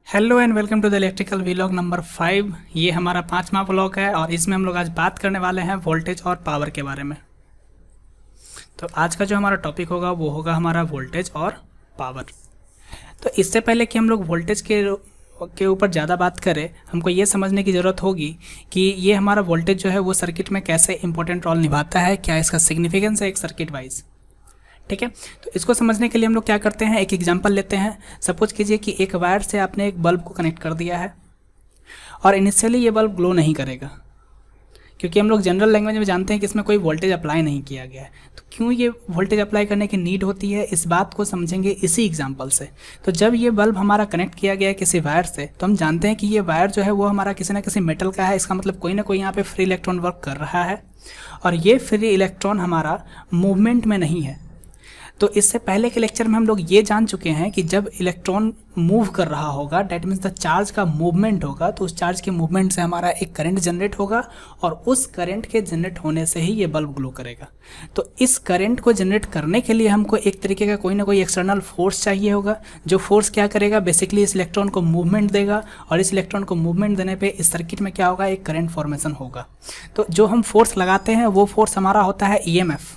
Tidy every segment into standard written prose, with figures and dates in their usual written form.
Hello and welcome to the electrical vlog number 5। ये हमारा 5वां व्लॉग है और इसमें हम लोग आज बात करने वाले हैं वोल्टेज और पावर के बारे में। तो आज का जो हमारा टॉपिक होगा वो होगा हमारा वोल्टेज और पावर। तो इससे पहले कि हम लोग वोल्टेज के ऊपर ज़्यादा बात करें, हमको ये समझने की ज़रूरत होगी कि ये हमारा वोल्टेज जो है वो सर्किट में कैसे इंपॉर्टेंट रोल निभाता है, क्या इसका सिग्निफिकेंस है एक सर्किट वाइज। ठीक है, तो इसको समझने के लिए हम लोग क्या करते हैं, एक एग्जांपल लेते हैं। सपोज कीजिए कि एक वायर से आपने एक बल्ब को कनेक्ट कर दिया है और इनिशियली ये बल्ब ग्लो नहीं करेगा, क्योंकि हम लोग जनरल लैंग्वेज में जानते हैं कि इसमें कोई वोल्टेज अप्लाई नहीं किया गया है। तो क्यों ये वोल्टेज अप्लाई करने की नीड होती है, इस बात को समझेंगे इसी एग्जाम्पल से। तो जब ये बल्ब हमारा कनेक्ट किया गया है किसी वायर से, तो हम जानते हैं कि ये वायर जो है वो हमारा किसी ना किसी मेटल का है। इसका मतलब कोई ना कोई यहाँ पे फ्री इलेक्ट्रॉन वर्क कर रहा है और ये फ्री इलेक्ट्रॉन हमारा मूवमेंट में नहीं है। तो इससे पहले के लेक्चर में हम लोग ये जान चुके हैं कि जब इलेक्ट्रॉन मूव कर रहा होगा, डैट मीन्स द चार्ज का मूवमेंट होगा, तो उस चार्ज के मूवमेंट से हमारा एक करंट जनरेट होगा और उस करंट के जनरेट होने से ही ये बल्ब ग्लो करेगा। तो इस करंट को जनरेट करने के लिए हमको एक तरीके का कोई ना कोई एक्सटर्नल फोर्स चाहिए होगा, जो फोर्स क्या करेगा, बेसिकली इस इलेक्ट्रॉन को मूवमेंट देगा और इस इलेक्ट्रॉन को मूवमेंट देने पर इस सर्किट में क्या होगा, एक करंट फॉर्मेशन होगा। तो जो हम फोर्स लगाते हैं वो फोर्स हमारा होता है EMF।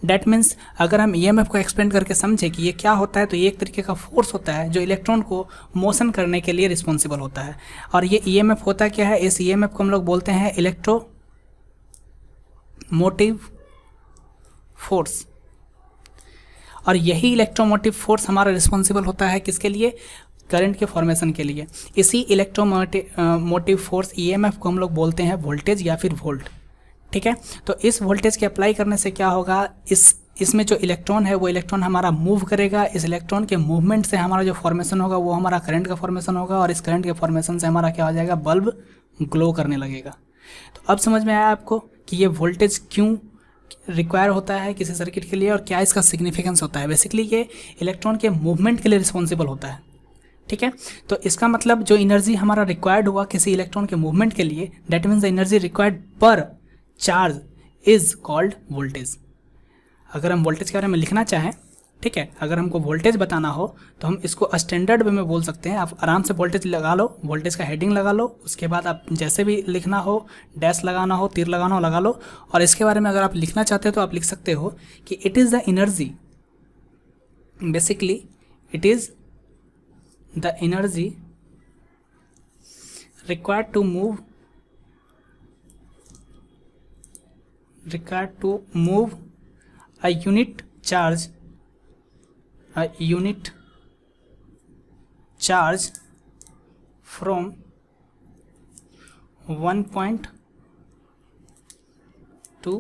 डैट मीन्स अगर हम EMF को एक्सप्लेन करके समझे कि ये क्या होता है, तो ये एक तरीके का फोर्स होता है जो इलेक्ट्रॉन को मोशन करने के लिए रिस्पॉन्सिबल होता है। और ये EMF होता क्या है, इस EMF को हम लोग बोलते हैं इलेक्ट्रोमोटिव फोर्स। और यही इलेक्ट्रोमोटिव फोर्स हमारा रिस्पॉन्सिबल होता है किसके लिए, करंट के फॉर्मेशन के लिए। इसी इलेक्ट्रोमोटिव फोर्स EMF को हम लोग बोलते हैं वोल्टेज या फिर वोल्ट। ठीक है, तो इस वोल्टेज के अप्लाई करने से क्या होगा, इसमें जो इलेक्ट्रॉन है वो इलेक्ट्रॉन हमारा मूव करेगा। इस इलेक्ट्रॉन के मूवमेंट से हमारा जो फॉर्मेशन होगा वो हमारा करंट का फॉर्मेशन होगा और इस करंट के फॉर्मेशन से हमारा क्या हो जाएगा, बल्ब ग्लो करने लगेगा। तो अब समझ में आया आपको कि ये वोल्टेज क्यों रिक्वायर होता है किसी सर्किट के लिए और क्या इसका सिग्निफिकेंस होता है। बेसिकली ये इलेक्ट्रॉन के मूवमेंट के लिए रिस्पॉन्सिबल होता है। ठीक है, तो इसका मतलब जो एनर्जी हमारा रिक्वायर्ड हुआ किसी इलेक्ट्रॉन के मूवमेंट के लिए, that means the energy required पर चार्ज इज कॉल्ड वोल्टेज। अगर हम वोल्टेज के बारे में लिखना चाहें, ठीक है, अगर हमको वोल्टेज बताना हो तो हम इसको स्टैंडर्ड वे में बोल सकते हैं। आप आराम से वोल्टेज लगा लो, वोल्टेज का हेडिंग लगा लो, उसके बाद आप जैसे भी लिखना हो, डैश लगाना हो, तीर लगाना हो, लगा लो। और इसके बारे में अगर आप लिखना चाहते हो तो आप लिख सकते हो कि it is the energy, basically it is the energy required to move a unit charge from one point to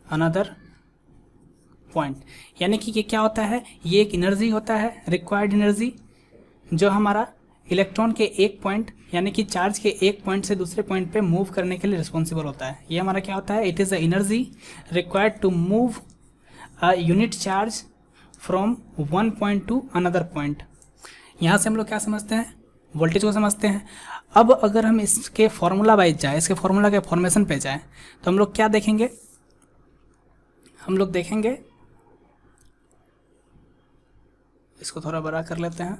another point। यानी कि ये क्या होता है, ये एक एनर्जी होता है, रिक्वायर्ड एनर्जी, जो हमारा इलेक्ट्रॉन के एक पॉइंट यानी कि चार्ज के एक पॉइंट से दूसरे पॉइंट पे मूव करने के लिए रिस्पॉन्सिबल होता है। ये हमारा क्या होता है, it is the energy required to move a unit charge from one point to another point. यहाँ से हम लोग क्या समझते हैं, वोल्टेज को समझते हैं। अब अगर हम इसके फॉर्मूला वाइज जाए, इसके फॉर्मूला के फॉर्मेशन पे जाए, तो हम लोग क्या देखेंगे, हम लोग देखेंगे, इसको थोड़ा बड़ा कर लेते हैं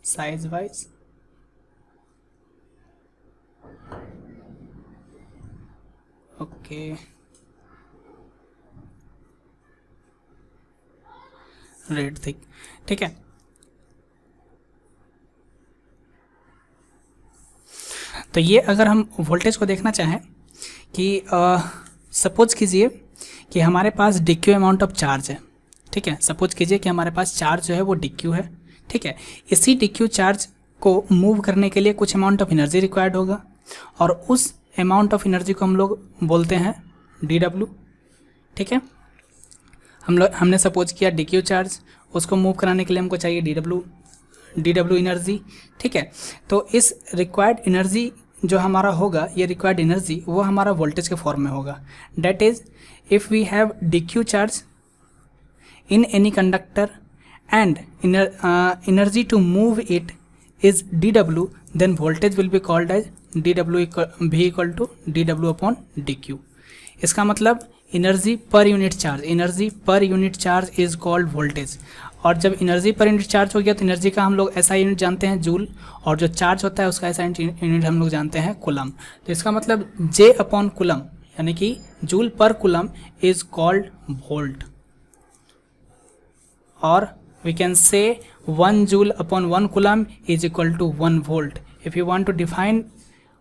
size wise. Okay, red thick, ठीक है। तो ये अगर हम वोल्टेज को देखना चाहें कि सपोज कीजिए कि हमारे पास DQ अमाउंट ऑफ चार्ज है। ठीक है, सपोज कीजिए कि हमारे पास चार्ज जो है वो DQ है। ठीक है, इसी DQ चार्ज को मूव करने के लिए कुछ अमाउंट ऑफ एनर्जी रिक्वायर्ड होगा और उस अमाउंट ऑफ एनर्जी को हम लोग बोलते हैं DW। ठीक है, हमने सपोज किया DQ चार्ज, उसको मूव कराने के लिए हमको चाहिए DW एनर्जी। ठीक है, तो इस रिक्वायर्ड एनर्जी जो हमारा होगा, ये रिक्वायर्ड एनर्जी वो हमारा वोल्टेज के फॉर्म में होगा। That is if we have DQ charge in any conductor and energy to move it is dW, then voltage will be called as dW V equal to dW upon dQ। इसका मतलब energy per unit charge is called voltage. और जब energy per unit charge हो गया तो energy का हम लोग ऐसा यूनिट जानते हैं जूल, और जो चार्ज होता है उसका ऐसा यूनिट हम लोग जानते हैं कूलम। तो इसका मतलब J अपॉन कूलम यानी कि joule per coulomb is called volt, और we can say 1 joule upon 1 coulomb is equal to 1 volt. If you want to define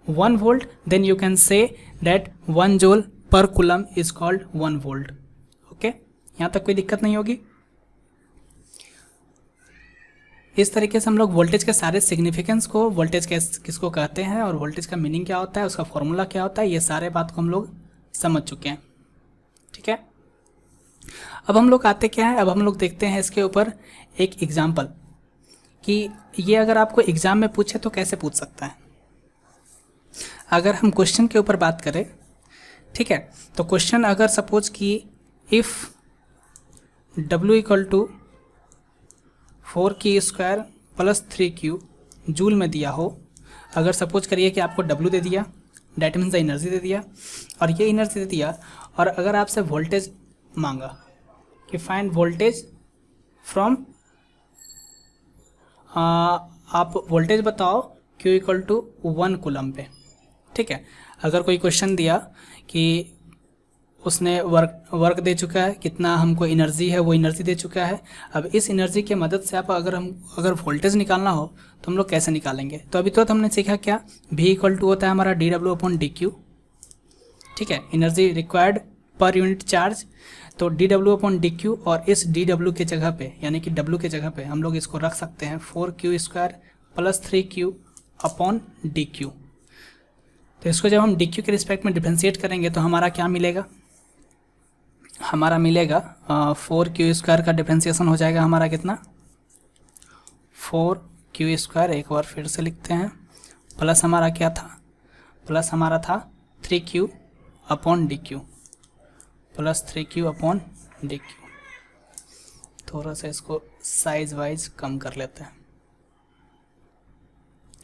1 volt then you can say that 1 joule per coulomb is called 1 volt. Okay, यहाँ तक कोई दिक्कत नहीं होगी। इस तरीके से हम लोग वोल्टेज के सारे सिग्निफिकेंस को, वोल्टेज किसको कहते हैं और वोल्टेज का मीनिंग क्या होता है, उसका फॉर्मूला क्या होता है, ये सारे बात को हम लोग समझ चुके हैं। ठीक है, अब हम लोग आते क्या है, अब हम लोग देखते हैं इसके ऊपर एक एग्जाम्पल कि ये अगर आपको एग्जाम में पूछे तो कैसे पूछ सकता है। अगर हम क्वेश्चन के ऊपर बात करें, ठीक है, तो क्वेश्चन अगर सपोज कि if W equal to 4Q² plus 3Q joule में दिया हो, अगर सपोज करिए कि आपको W दे दिया, डैट मीन्स द एनर्जी दे दिया, और ये एनर्जी दे दिया, और अगर आपसे वोल्टेज मांगा कि फाइंड वोल्टेज फ्रॉम, आप वोल्टेज बताओ Q इक्वल टू 1 कूलम पे। ठीक है, अगर कोई क्वेश्चन दिया कि उसने वर्क दे चुका है, कितना हमको एनर्जी है वो एनर्जी दे चुका है, अब इस एनर्जी के मदद से आप अगर वोल्टेज निकालना हो तो हम लोग कैसे निकालेंगे। तो अभी तो हमने सीखा क्या, V इक्वल टू होता है हमारा dW अपॉन dQ। ठीक है, energy required per unit charge, तो dW अपॉन dQ, और इस dW के जगह पे यानी कि W के जगह पे हम लोग इसको रख सकते हैं 4Q² plus 3Q upon dQ। तो इसको जब हम dQ के रिस्पेक्ट में डिफरेंशिएट करेंगे तो हमारा क्या मिलेगा, हमारा मिलेगा 4Q² का डिफरेंशिएशन हो जाएगा हमारा कितना, 4Q², एक बार फिर से लिखते हैं, प्लस हमारा क्या था, प्लस हमारा था 3Q upon dQ, plus 3Q upon dQ। थोड़ा सा इसको साइज वाइज कम कर लेते हैं।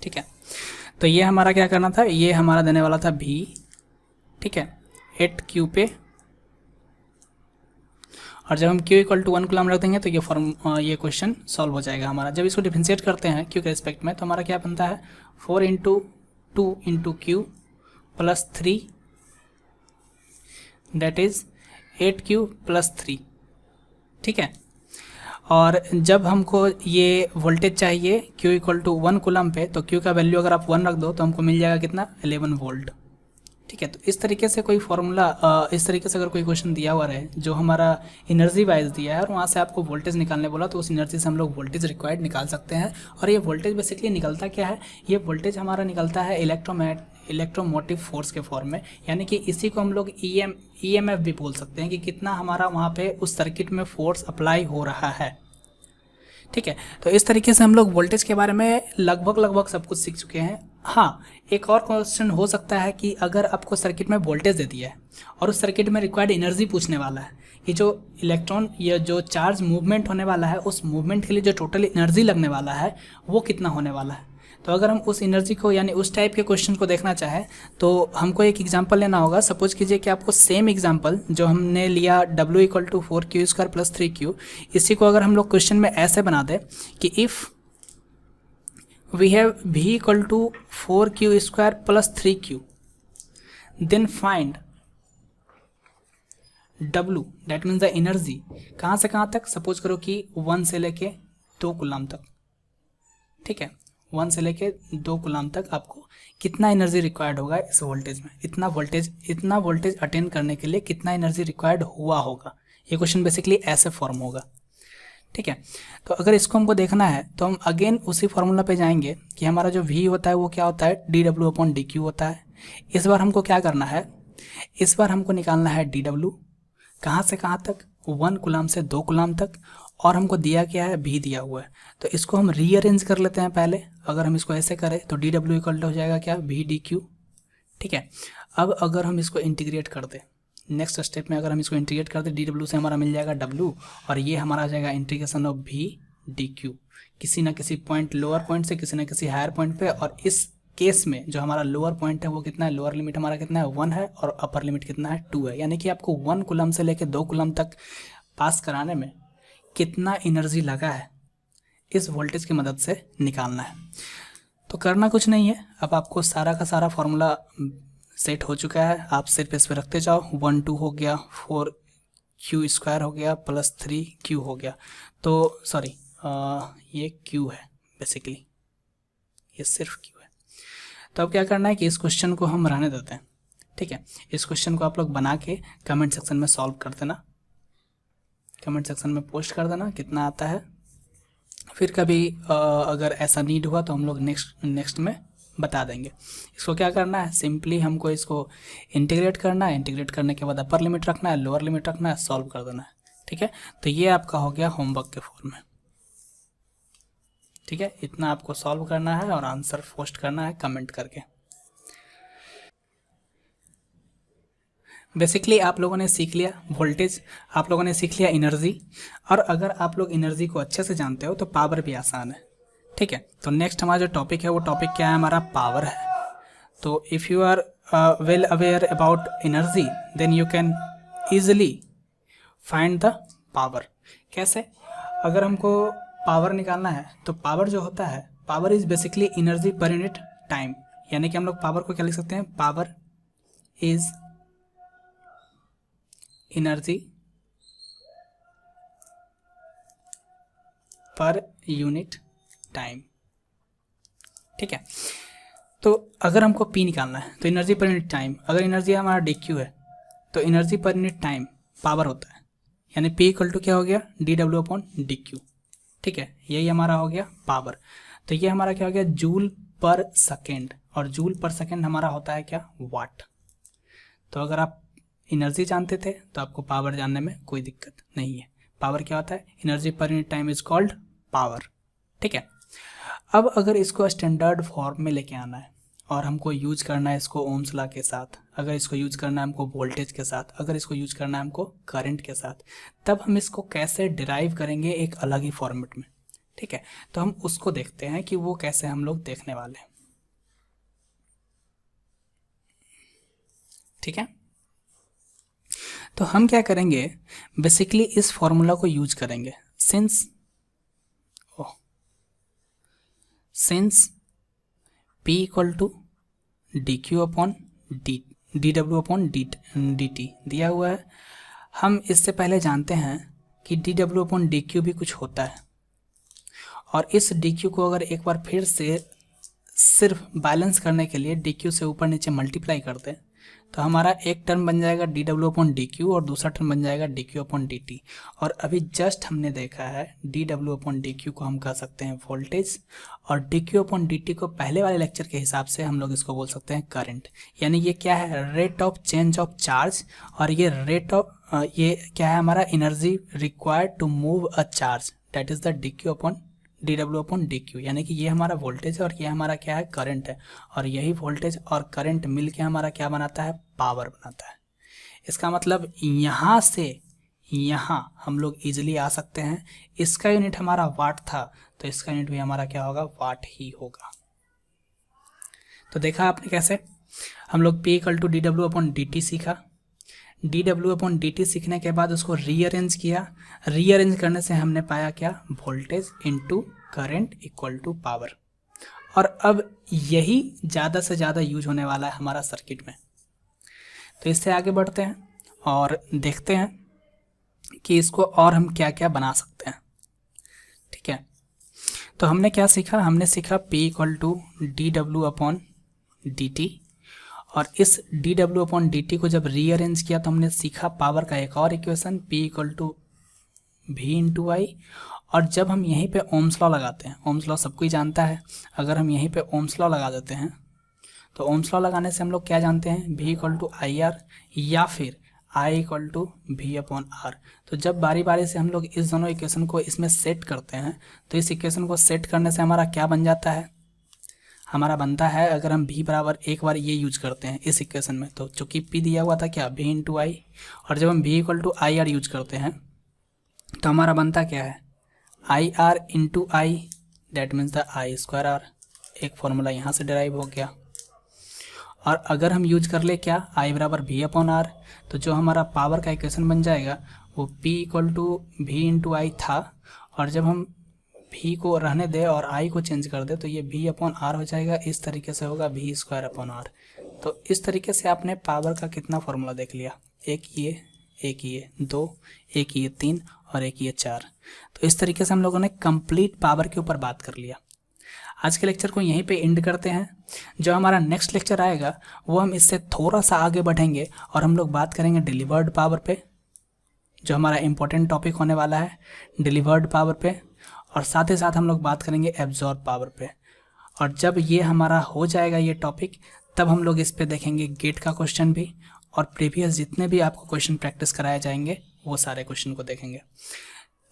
ठीक है, तो ये हमारा क्या करना था, ये हमारा देने वाला था V, ठीक है, 8Q पे, और जब हम Q इक्वल टू 1 कूलम रख देंगे तो ये क्वेश्चन सॉल्व हो जाएगा हमारा। जब इसको डिफरेंशिएट करते हैं Q के रिस्पेक्ट में तो हमारा क्या बनता है, 4 into 2 into Q plus 3, that is 8Q plus 3। ठीक है, और जब हमको ये वोल्टेज चाहिए Q इक्वल टू 1 कूलम पे, तो Q का वैल्यू अगर आप 1 रख दो तो हमको मिल जाएगा कितना, 11 वोल्ट। ठीक है, तो इस तरीके से कोई फॉर्मूला, इस तरीके से अगर कोई क्वेश्चन दिया हुआ रहे जो हमारा एनर्जी वाइज दिया है और वहाँ से आपको वोल्टेज निकालने बोला, तो उस एनर्जी से हम लोग वोल्टेज रिक्वायर्ड निकाल सकते हैं। और ये वोल्टेज बेसिकली निकलता क्या है, ये वोल्टेज हमारा निकलता है इलेक्ट्रोमोटिव फोर्स के फॉर्म में, यानी कि इसी को हम लोग EMF भी बोल सकते हैं कि कितना हमारा वहाँ पे उस सर्किट में फोर्स अप्लाई हो रहा है। ठीक है, तो इस तरीके से हम लोग वोल्टेज के बारे में लगभग सब कुछ सीख चुके हैं। हाँ, एक और क्वेश्चन हो सकता है कि अगर आपको सर्किट में वोल्टेज दे दिया है और उस सर्किट में रिक्वायर्ड एनर्जी पूछने वाला है कि जो इलेक्ट्रॉन या जो चार्ज मूवमेंट होने वाला है, उस मूवमेंट के लिए जो टोटल एनर्जी लगने वाला है वो कितना होने वाला है। तो अगर हम उस एनर्जी को यानी उस टाइप के क्वेश्चन को देखना चाहें तो हमको एक एग्जांपल लेना होगा। सपोज कीजिए कि आपको सेम एग्जांपल जो हमने लिया W equal to 4Q² plus 3Q, इसी को अगर हम लोग क्वेश्चन में ऐसे बना दें कि if we have V equal to 4Q² plus 3Q, then find W, that means the energy, कहाँ से कहाँ तक, सपोज करो कि 1 से लेके 2 कूलम तक। ठीक है, 1 से लेके 2 कूलम तक आपको कितना एनर्जी रिक्वायर्ड होगा इस वोल्टेज में, इतना वोल्टेज अटेन करने के लिए कितना एनर्जी रिक्वायर्ड हुआ होगा। ये क्वेश्चन बेसिकली ऐसे फॉर्म होगा। ठीक है, तो अगर इसको हमको देखना है तो हम अगेन उसी फॉर्मूला पे जाएंगे कि हमारा जो V होता है वो क्या होता है, dW अपॉन dQ होता है। इस बार हमको क्या करना है, इस बार हमको निकालना है dW, कहाँ से कहाँ तक, 1 कूलम से 2 कूलम तक, और हमको दिया क्या है, V दिया हुआ है। तो इसको हम रीअरेंज कर लेते हैं पहले। अगर हम इसको ऐसे करें तो dW इक्वल हो जाएगा क्या, V dQ। ठीक है, अब अगर हम इसको इंटीग्रेट कर दें, नेक्स्ट स्टेप में अगर हम इसको इंटीग्रेट कर दें, dW से हमारा मिल जाएगा W, और ये हमारा आ जाएगा इंटीग्रेशन ऑफ V dQ, किसी ना किसी पॉइंट, लोअर पॉइंट से किसी ना किसी हायर पॉइंट पे। और इस केस में जो हमारा लोअर पॉइंट है वो कितना है, लोअर लिमिट हमारा कितना है, 1 है, और अपर लिमिट कितना है, 2 है। यानी कि आपको 1 कूलम से लेकर 2 कूलम तक पास कराने में कितना एनर्जी लगा है इस वोल्टेज की मदद से निकालना है। तो करना कुछ नहीं है, अब आपको सारा का सारा फॉर्मूला सेट हो चुका है, आप सिर्फ इस पर रखते जाओ। 1 2 हो गया, 4 Q² हो गया, प्लस 3 Q हो गया। तो सॉरी, ये Q है बेसिकली, ये सिर्फ Q है। तो अब क्या करना है कि इस क्वेश्चन को हम रहने देते हैं, ठीक है। इस क्वेश्चन को आप लोग बना के कमेंट सेक्शन में सॉल्व कर देना, कमेंट सेक्शन में पोस्ट कर देना कितना आता है। फिर कभी अगर ऐसा नीड हुआ तो हम लोग नेक्स्ट में बता देंगे। इसको क्या करना है, सिंपली हमको इसको इंटीग्रेट करना है, इंटीग्रेट करने के बाद अपर लिमिट रखना है, लोअर लिमिट रखना है, सॉल्व कर देना है, ठीक है। तो ये आपका हो गया होमवर्क के फॉर्म में, ठीक है। इतना आपको सॉल्व करना है और आंसर पोस्ट करना है कमेंट करके। बेसिकली आप लोगों ने सीख लिया वोल्टेज, आप लोगों ने सीख लिया एनर्जी, और अगर आप लोग एनर्जी को अच्छे से जानते हो तो पावर भी आसान है, ठीक है। तो नेक्स्ट हमारा जो टॉपिक है वो टॉपिक क्या है, हमारा पावर है। तो if you are well aware about energy then you can easily find the power. कैसे, अगर हमको पावर निकालना है तो पावर जो होता है, power is basically energy per unit time, यानी कि हम लोग पावर को क्या लिख सकते हैं, power is energy per unit time, ठीक है। तो अगर हमको P निकालना है तो एनर्जी पर यूनिट टाइम, अगर एनर्जी हमारा dQ है तो energy per unit time power होता है, यानी P इक्वल टू क्या हो गया, dW/dQ, ठीक है। यही हमारा हो गया पावर। तो ये हमारा क्या हो गया, जूल पर सेकेंड, और जूल पर सेकेंड हमारा होता है क्या, वाट। तो अगर आप एनर्जी जानते थे तो आपको पावर जानने में कोई दिक्कत नहीं है। पावर क्या होता है, energy per unit time is called power, ठीक है। अब अगर इसको स्टैंडर्ड फॉर्म में लेके आना है और हमको यूज करना है इसको ओम्स लॉ के साथ, अगर इसको यूज करना है हमको वोल्टेज के साथ, अगर इसको यूज करना है हमको करंट के साथ, तब हम इसको कैसे डिराइव करेंगे एक अलग ही फॉर्मेट में, ठीक है। तो हम उसको देखते हैं कि वो कैसे हम लोग देखने वाले हैं, ठीक है। तो हम क्या करेंगे, बेसिकली इस फॉर्मूला को यूज करेंगे, since P equal to dQ/dW/dt दिया हुआ है। हम इससे पहले जानते हैं कि dW/dQ भी कुछ होता है, और इस dQ को अगर एक बार फिर से सिर्फ बैलेंस करने के लिए dQ से ऊपर नीचे मल्टीप्लाई करते हैं तो हमारा एक टर्म बन जाएगा dW/dQ और दूसरा टर्म बन जाएगा dQ/dt। और अभी जस्ट हमने देखा है dW/dQ को हम कह सकते हैं वोल्टेज, और dQ/dt को पहले वाले लेक्चर के हिसाब से हम लोग इसको बोल सकते हैं करंट। यानी ये क्या है, rate of change of charge, और ये ये क्या है, हमारा energy required to move a charge, that is the dW/dQ। यानी कि ये हमारा वोल्टेज है और ये हमारा क्या है, करंट है, और यही वोल्टेज और करंट मिलके हमारा क्या बनाता है, पावर बनाता है। इसका मतलब यहाँ से यहाँ हम लोग इजीली आ सकते हैं। इसका यूनिट हमारा वाट था तो इसका यूनिट भी हमारा क्या होगा, वाट ही होगा। तो देखा आपने कैसे हम लोग P इक्वल टू dW/dt सीखा, dW/dt सीखने के बाद उसको रीअरेंज किया, रीअरेंज करने से हमने पाया क्या, voltage into current equal to power. और अब यही ज़्यादा से ज़्यादा यूज होने वाला है हमारा सर्किट में। तो इससे आगे बढ़ते हैं और देखते हैं कि इसको और हम क्या क्या बना सकते हैं, ठीक है। तो हमने क्या सीखा, हमने सीखा P इक्वल टू dW/dt, और इस dW/dt को जब रीअरेंज किया तो हमने सीखा पावर का एक और equation P equal to V/I। और जब हम यहीं पे ओम्स लॉ लगाते हैं, ओम्स लॉ सबको ही जानता है, अगर हम यहीं पे ओम्स लॉ लगा देते हैं तो ओम्स लॉ लगाने से हम लोग क्या जानते हैं, V इक्वल टू IR या फिर I इक्वल टू V/R। तो जब बारी बारी से हम लोग इस दोनों इक्वेशन को इसमें सेट करते हैं तो इस इक्वेशन को सेट करने से हमारा क्या बन जाता है, हमारा बनता है, अगर हम V बराबर एक बार ये यूज करते हैं इस इक्वेशन में, तो चूँकि P दिया हुआ था क्या, V/I, और जब हम V equal to IR use करते हैं तो हमारा बनता क्या है, IR/I, that means the I²R। एक फॉर्मूला यहाँ से डिराइव हो गया। और अगर हम यूज कर ले क्या, I बराबर V/R, तो जो हमारा पावर का इक्वेशन बन जाएगा वो P equal to V into I था, और जब हम V को रहने दें और I को चेंज कर दें तो ये V अपॉन R हो जाएगा। इस तरीके से होगा V स्क्वायर अपॉन R। तो इस तरीके से आपने पावर का कितना फॉर्मूला देख लिया, एक ये 2, एक ये 3 और एक ये 4। तो इस तरीके से हम लोगों ने कंप्लीट पावर के ऊपर बात कर लिया। आज के लेक्चर को यहीं पे एंड करते हैं। जो हमारा नेक्स्ट लेक्चर आएगा वो हम इससे थोड़ा सा आगे बढ़ेंगे और हम लोग बात करेंगे डिलीवर्ड पावर पे, जो हमारा इम्पोर्टेंट टॉपिक होने वाला है डिलीवर्ड पावर पे, और साथ ही साथ हम लोग बात करेंगे एब्जॉर्ब पावर पे। और जब ये हमारा हो जाएगा ये टॉपिक, तब हम लोग इस पे देखेंगे गेट का क्वेश्चन भी, और प्रीवियस जितने भी आपको क्वेश्चन प्रैक्टिस कराए जाएंगे वो सारे क्वेश्चन को देखेंगे।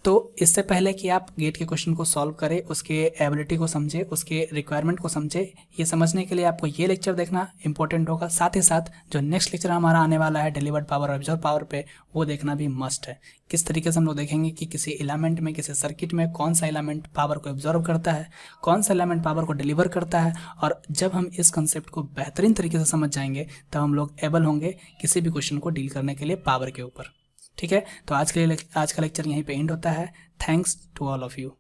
तो इससे पहले कि आप गेट के क्वेश्चन को सॉल्व करें, उसके एबिलिटी को समझे, उसके रिक्वायरमेंट को समझे, ये समझने के लिए आपको ये लेक्चर देखना इंपॉर्टेंट होगा। साथ ही साथ जो नेक्स्ट लेक्चर हमारा आने वाला है डिलीवर्ड पावर और एब्जॉर्ब पावर पे, वो देखना भी मस्ट है। किस तरीके से हम लोग देखेंगे कि किसी एलिमेंट में, किसी सर्किट में कौन सा एलिमेंट पावर को एब्जॉर्ब करता है, कौन सा एलिमेंट पावर को डिलीवर करता है। और जब हम इस कंसेप्ट को बेहतरीन तरीके से समझ जाएंगे तब हम लोग एबल होंगे किसी भी क्वेश्चन को डील करने के लिए पावर के ऊपर। ठीक है, तो आज का लेक्चर यहीं पे एंड होता है। Thanks to all of you.